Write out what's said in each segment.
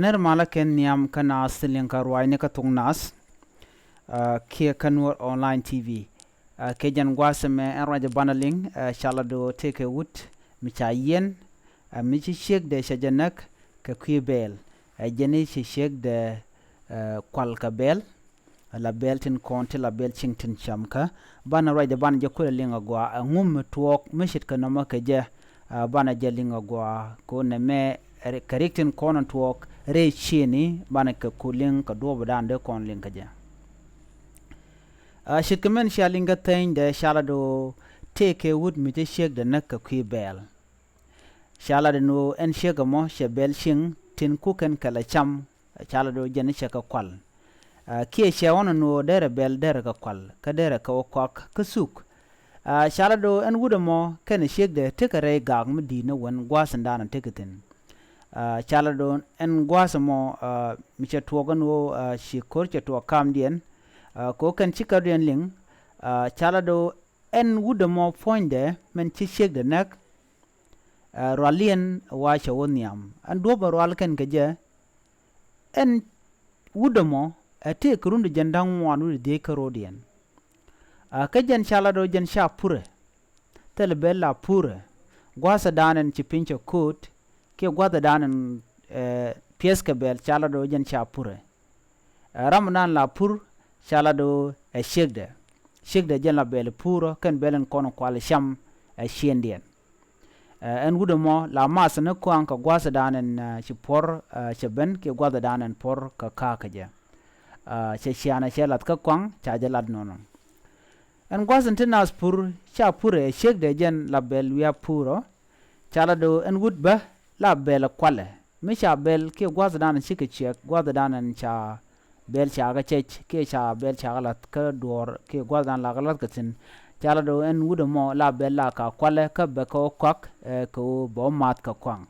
ener mala ken niam kana astilin ka ruwaine ka tungnas kia kanur online tv ke jan gwaseme en raja banaling shala do teke wut micha yen michi shek de shajanak ka kuibel jeni shi shek de kwal ka bel la beltin konti la bel chingtin chamka bana raja ban jakula linga gwa ngum tuok mishit ka nama ka je bana jalinga gwa ko ne me kariktin konan tuok re chini bana ka kuling ka do badande kon linga je shitkamen shalinga tain de shala do teke wut michi shek de nak ka kuibel shala de no en shega mo shebel shing tin kuken kala cham shala do jeni sheka kwal kie shawona no dere bel dere ka kwal ka dere ka okok ka suk shala do en wuda mo ken shek de tekare gag mdi na wen gwasan dana teketin shala do en gwasa mo miche tuogan wo shi korche to kam dien ko kan chika dien ling shala do en wuda mo fonde men chi shek de nak ralien wa shawoniam an do barwal ken gaje en wuda mo ate kurundu jandang wanu de karodian ka jan shala do jan sha pure tel bella pure gwasa danen chipincho coat ke gwada danen pieska bel shala do jan sha pure ramadan la pur shala do shegde jan la bel puro ken belen kono kwal sham shiendien en wuda mo la mas ne kwang ka gwasa danen chipor cheben ke gwada danen por ka kakaje shiana shelat ka kwang cha jalad nono en gwasan tinas pur cha pure shegde jen la bel wia puro chala do en wudba la bel kwale mi cha bel ke gwasa danen shike chek gwasa danen cha bel cha ga chech ke cha bel cha lat ka dor ke gwasa dan la galat katin chala do en wuda mo la bel la ka kwale ka be ko kwak ko bo mat ka kwang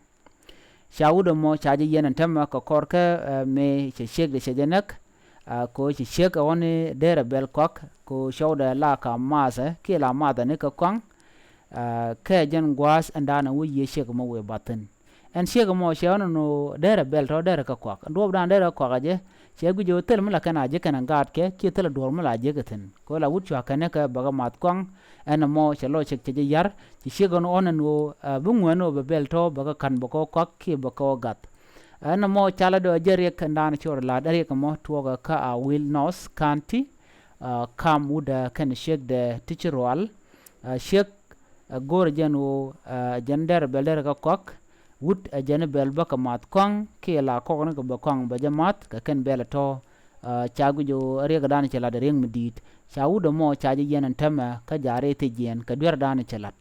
cha wuda mo cha je yenen tamma ka korka me shegde shejenak ko ci shek woni dere bel kok ko shawda la ka masa ke la mada ne ka kwang ke jen gwas andana wu ye shek mo we batten en shek mo shawno no dere bel to dere ka kwak do dan dere kwak je shegu jo tel mala kana je kana gat ke tel do mala je gaten ko la wut chwa kana ka baga mat kwang en mo chalo shek je yar ci shek no onan wo bungwano be bel to baga kan bako kwak ke bako gat ana mo chala do jere kandana chor la dare ka mo tuoga ka a will nos kanti kam wuda kan shek de tichirwal shek gor janu jender belder ka kok wut jene bel baka mat kong ke la ko ne ko kong ba jamat ka ken bel to chagu jo re ga dan chala de ring medit chawudo mo chaji yenen tama ka jare te jen ka dur dan chalat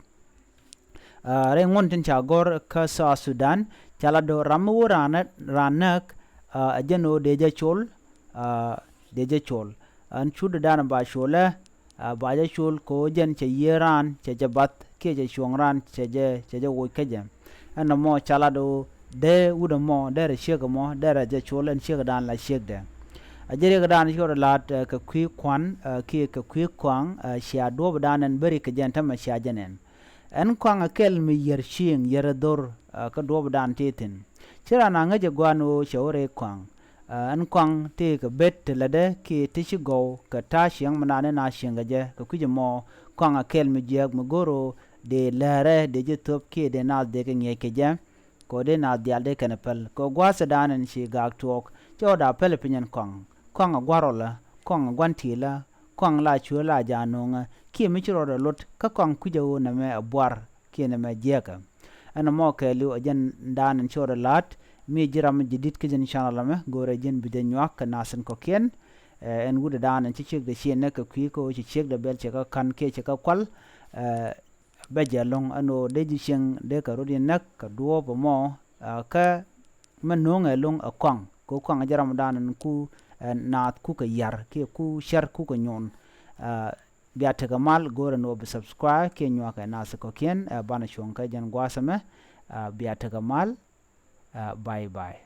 re ngon tin chagor ka sa Sudan chala do ramu ranak ajeno deja chol an chud dan ba shola ba ja chol ko jen che yeran che jabat ke je shongran che je wo kejem an mo chala do de wudo mo de shega mo de je chol an shega dan la shegde ajere ga dan shora lat ka kwi kwan ke ka kwi kwang sha do dan an bari ke jen tam sha jenen en kwang akel mi yer shing yer dor ka do dan titin chira na ngaje gwano shore kwang an kwang te ka bet lade ki tishi go ka ta shing manane na shinga je ka kuje mo kwang akel mi jeg mugoro de lare de je top ke de na de ke nye ke je ko de na de alde kanapel ko gwasa danen shi gak tok joda pel pinyen kwang agwarola kwang agwantila kwang la chula janonga ki mi chiro da lot ka kwang kuje wo na me abwar ki na me jeka ana mo ke lu ajen danen chora lat mi jiram jidit ke jen channel me gore jen bide nyak ka nasen ko ken en wuda danen ci chek de shene ka kwi ko ci chek de bel che ka kan ke che ka kwal be jalong ano de ji sheng de ka rodin nak ka duo bo mo ka manonga long a kwang ko kwang jaram danen ku naat ku ka yar ke ku shar ku ka nyon biya taga mal gore no be subscribe ke nywa ka nasa ko ken bana shonka jan gwasame biya taga mal bye bye